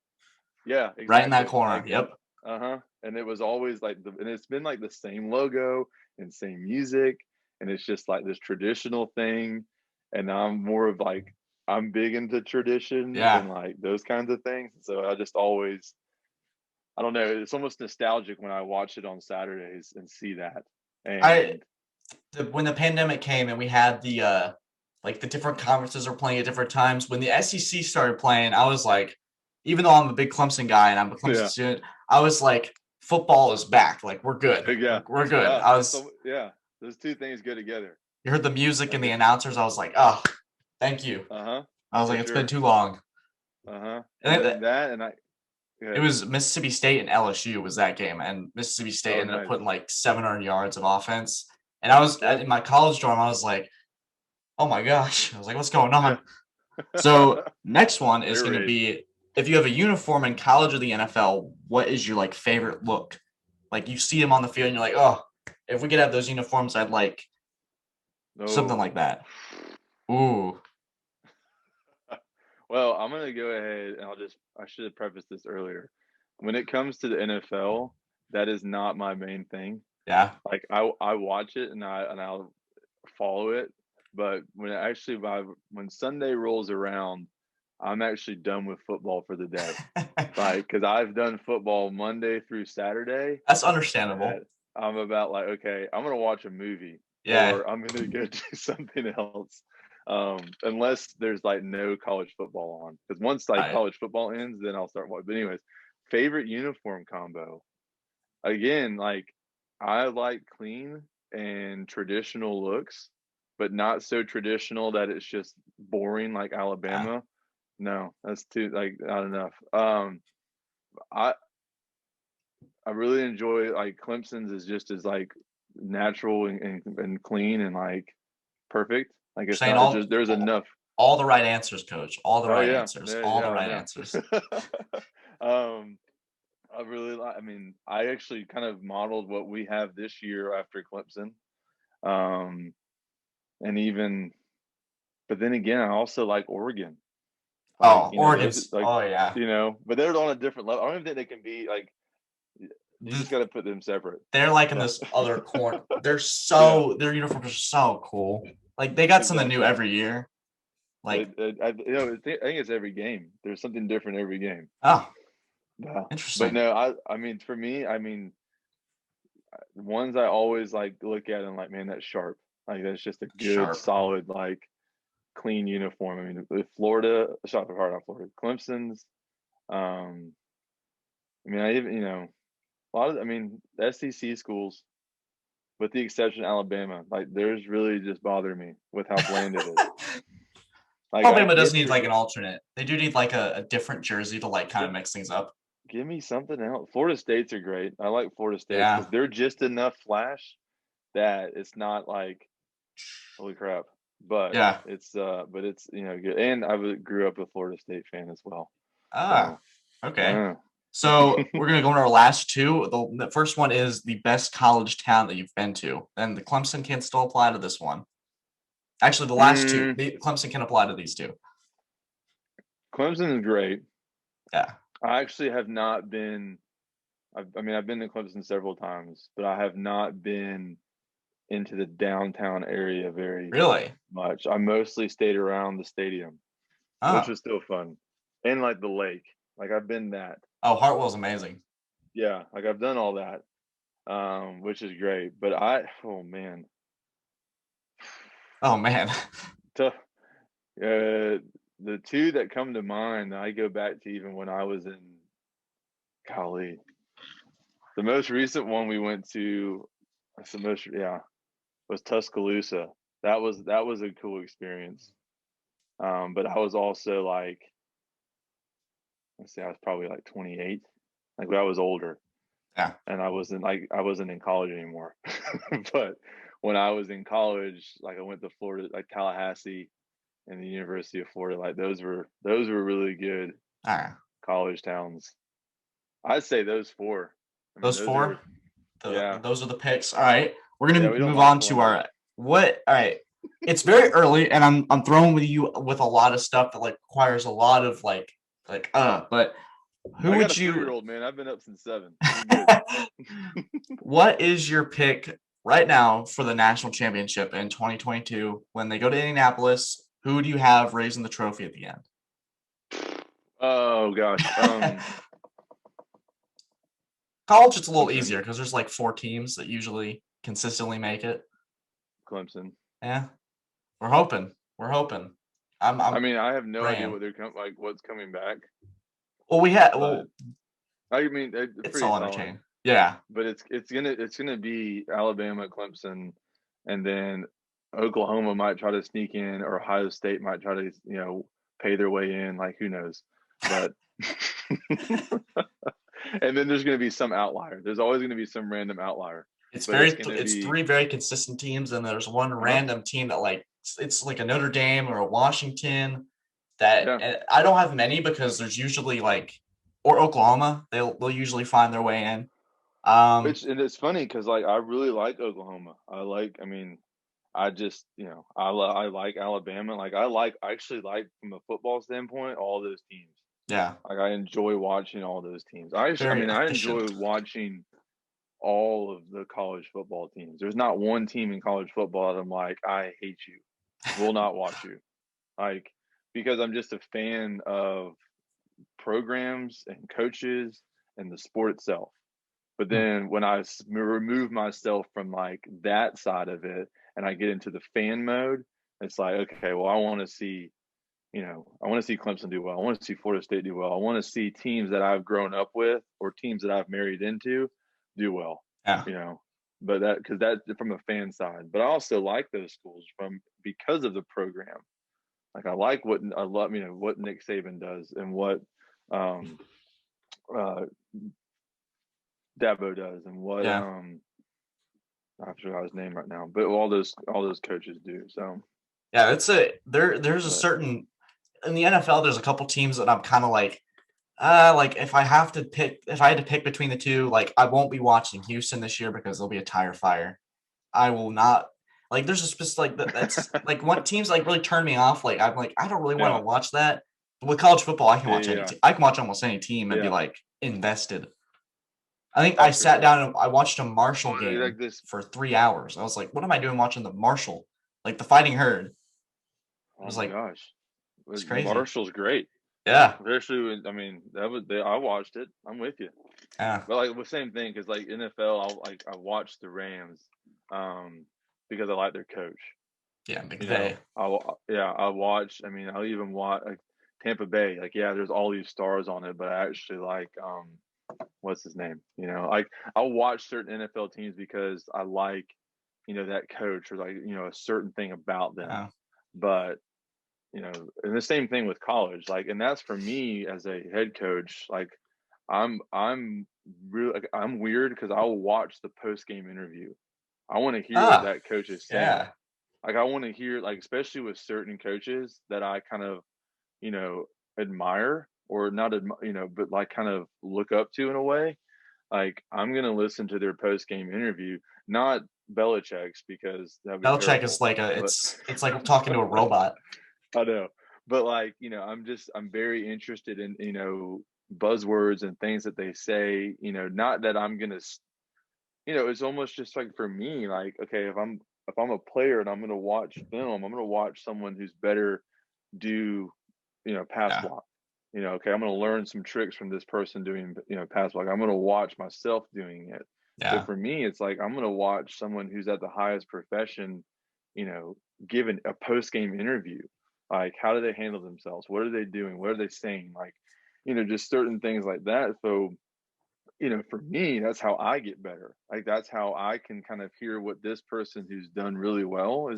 Yeah, exactly. Right in that corner. Yep. And it was always and it's been the same logo and same music, and it's just this traditional thing. And I'm more of I'm big into tradition and those kinds of things. So I just always, I don't know, it's almost nostalgic when I watch it on Saturdays and see that. And when the pandemic came and we had the like the different conferences are playing at different times. When the SEC started playing, I was like, even though I'm a big Clemson guy and I'm a Clemson student, I was like, football is back. Like, we're good. Yeah. We're good. Those two things go together. You heard the music and the announcers. I was like, oh, thank you. I was like, it's been too long. And it was Mississippi State and LSU was that game, and Mississippi State ended up putting like 700 yards of offense. And I was in my college dorm. I was like, oh my gosh. I was like, what's going on? So next one is going to be, if you have a uniform in college or the NFL, what is your like favorite look? Like you see them on the field and you're like, oh, if we could have those uniforms, I'd like something like that. Ooh. Well, I'm going to go ahead and I should have prefaced this earlier. When it comes to the NFL, that is not my main thing. Yeah. Like I watch it and I'll follow it, but when Sunday rolls around, I'm actually done with football for the day. Like, because I've done football Monday through Saturday. That's understandable. I'm about like, okay, I'm gonna watch a movie, or I'm gonna go do something else. Unless there's like no college football on, because once like college football ends, then I'll start watching. But anyways, favorite uniform combo. Again, like I like clean and traditional looks, but not so traditional that it's just boring like Alabama. Yeah. No, that's too like not enough. I really enjoy like Clemson's is just as like natural and clean and like perfect. Like it's not just there's enough. All the right answers, Coach. All the right answers. All the right answers. I actually kind of modeled what we have this year after Clemson. But then again, I also like Oregon. Oregon's but they're on a different level. I don't even think they can be like, you just got to put them separate. They're like in this other corner. They're their uniforms are so cool. Like they got something new every year. Like I think it's every game. There's something different every game. Oh, interesting. But no, I mean, for me, the ones I always like look at and like, man, that's sharp. Like that's just a good, solid, like clean uniform. I mean, Florida, shot the heart on Florida, Clemson's. The SEC schools, with the exception of Alabama, like theirs really just bother me with how bland it is. Like, Alabama does need like an alternate. They do need like a different jersey to like kind of mix things up. Give me something else. Florida States are great. I like Florida State because they're just enough flash that it's not like holy crap. But it's good. And I grew up a Florida State fan as well. Okay. So we're gonna go into our last two. The first one is the best college town that you've been to, and the Clemson can still apply to this one. Actually, the last two, Clemson can apply to these two. Clemson is great. Yeah. I actually have not been. I've been to Clemson several times, but I have not been into the downtown area very much. I mostly stayed around the stadium, which was still fun, and like the lake. Like I've been that. Oh, Hartwell's amazing. Yeah, like I've done all that, which is great. But oh man. The two that come to mind, I go back to even when I was in golly. The most recent one we went to, was Tuscaloosa. That was a cool experience. But I was also like, I was probably like 28. Like I was older. Yeah. And I wasn't in college anymore. But when I was in college, like I went to Florida, like Tallahassee and the University of Florida, like those were really good college towns. I'd say those four. Those four? Those are the picks. All right. We're going to move on to our all right. It's very early and I'm throwing with you with a lot of stuff that like requires a lot of but who would you 3-year-old man? I've been up since 7. What is your pick right now for the national championship in 2022 when they go to Indianapolis? Who do you have raising the trophy at the end? Oh gosh. College, it's a little easier because there's like 4 teams that usually consistently make it. Clemson. Yeah. We're hoping. We're hoping. I I'm mean, I have no idea praying. what's coming back, Well, but I mean, it's it's pretty all solid. entertaining. Yeah. But it's gonna be Alabama, Clemson, and then Oklahoma might try to sneak in, or Ohio State might try to pay their way in. Like, who knows? But and then there's gonna be some outlier. There's always gonna be some random outlier. But it's gonna It's be three very consistent teams, and there's one uh-huh. random team that like it's like a Notre Dame or a Washington that Yeah. and I don't have many because there's usually like or Oklahoma they'll usually find their way in. It's funny because like I really like Oklahoma. I mean, I just I like Alabama. Like I actually like from a football standpoint all those teams. Yeah, Like I enjoy watching all those teams. I very mean I enjoy efficient. watching all of the college football teams. There's not one team in college football that I'm like, I hate you. Will not watch you. Like, because I'm just a fan of programs and coaches and the sport itself. But Hmm. then when remove myself from like that side of it and I get into the fan mode, it's like, okay, well, I want to see Clemson do well. I want to see Florida State do well. I want to see teams that I've grown up with or teams that I've married into do well, Yeah, you know. But because that from a fan side, but I also like those schools because of the program. Like I love, what Nick Saban does and what um, uh, Dabo does and what yeah, I forgot his name right now, but all those coaches do. So, yeah. There's a but certain in the NFL. There's a couple teams that I'm kind of like if I had to pick between the two, like I won't be watching Houston this year because there'll be a tire fire. I will not like. There's a specific that's like what teams like really turn me off. Like I'm like I don't really want yeah, to watch that. But with college football, I can yeah, watch yeah, I can watch almost any team and be yeah. like invested. I think I Oh, for sat sure. down and I watched a Marshall Well, like game this. for 3 hours. I was like, what am I doing watching the Marshall, like the Fighting Herd? It Oh was my like gosh, it's crazy. Marshall's great. Yeah, Especially, I mean, I watched it. I'm with you. yeah, But like the same thing, because like NFL, I watched the Rams, um, because I like their coach. yeah. You McVay. know, yeah, I watch. I mean, I even watch like Tampa Bay. Like, yeah, there's all these stars on it, but I actually like what's his name? Like I'll watch certain NFL teams because I like that coach or like a certain thing about them. Yeah, But and the same thing with college. Like, and that's for me as a head coach. Like, I'm really like, I'm weird because I'll watch the post game interview. I want to hear what ah, that coach is saying. yeah, Like I want to hear, like, especially with certain coaches that I kind of, you know, admire or not but like kind of look up to in a way. Like I'm gonna listen to their post game interview, not Belichick's because that'd be Belichick is terrible. like But it's like talking to a robot. I know. But like, I'm very interested in, buzzwords and things that they say, not that I'm gonna it's almost just like for me, like, okay, if I'm a player and I'm going to watch film, I'm going to watch someone who's better do, pass Yeah, block. Okay, I'm going to learn some tricks from this person doing, pass block. I'm going to watch myself doing it. So yeah, for me, it's like I'm going to watch someone who's at the highest profession, you know, given a post game interview. Like, how do they handle themselves? What are they doing? What are they saying? Like, just certain things like that. So for me, that's how I get better. Like that's how I can kind of hear what this person who's done really well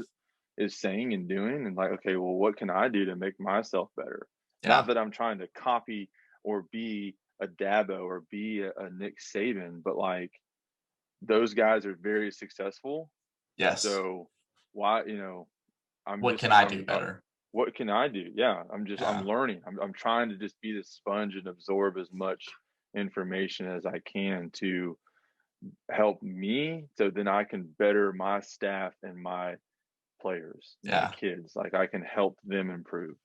is saying and doing, and like, okay, well, what can I do to make myself better? Not yeah. that I'm trying to copy or be a Dabo or be a Nick Saban, but like those guys are very successful. Yes. So why, I'm What just can I do better? what can I do? Yeah, I'm Yeah, learning. I'm trying to just be the sponge and absorb as much information as I can to help me so then I can better my staff and my players, my yeah. kids. Like I can help them improve.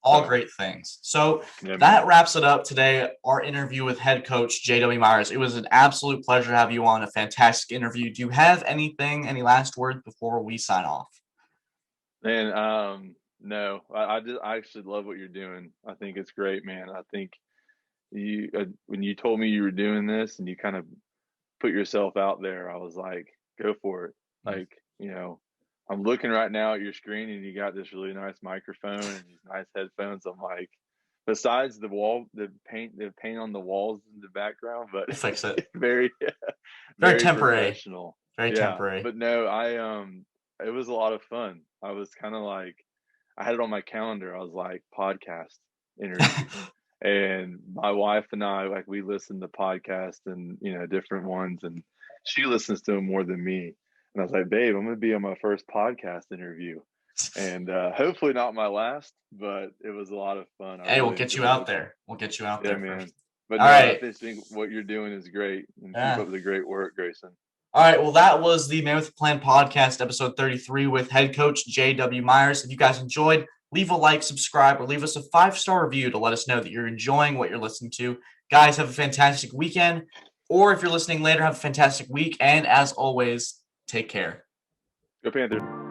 All So great things. So yeah, man. that wraps it up today. Our interview with head coach JW Myers. It was an absolute pleasure to have you on. A fantastic interview. Do you have any last words before we sign off? And no, I actually love what you're doing. I think it's great, man. I think you when you told me you were doing this and you kind of put yourself out there, I was like, go for it. Mm. Like, I'm looking right now at your screen, and you got this really nice microphone and these nice headphones. I'm like, besides the paint on the walls in the background, but We'll fix it. very, Very very temporary. professional. Very Yeah, temporary. but no, it was a lot of fun. I was kind of like, I had it on my calendar. I was like, podcast interview. And my wife and I, like, we listen to podcasts and, different ones, and she listens to them more than me. And I was like, babe, I'm going to be on my first podcast interview, and hopefully not my last, but it was a lot of fun. Hey, we'll get you out there. We'll get you out there. Man. First. But all no, right. I think what you're doing is great, and Yeah. keep up the great work, Grayson. All right, well, that was the Man with a Plan podcast, episode 33 with head coach J.W. Myers. If you guys enjoyed, leave a like, subscribe, or leave us a 5-star review to let us know that you're enjoying what you're listening to. Guys, have a fantastic weekend. Or if you're listening later, have a fantastic week. And as always, take care. Go Panthers.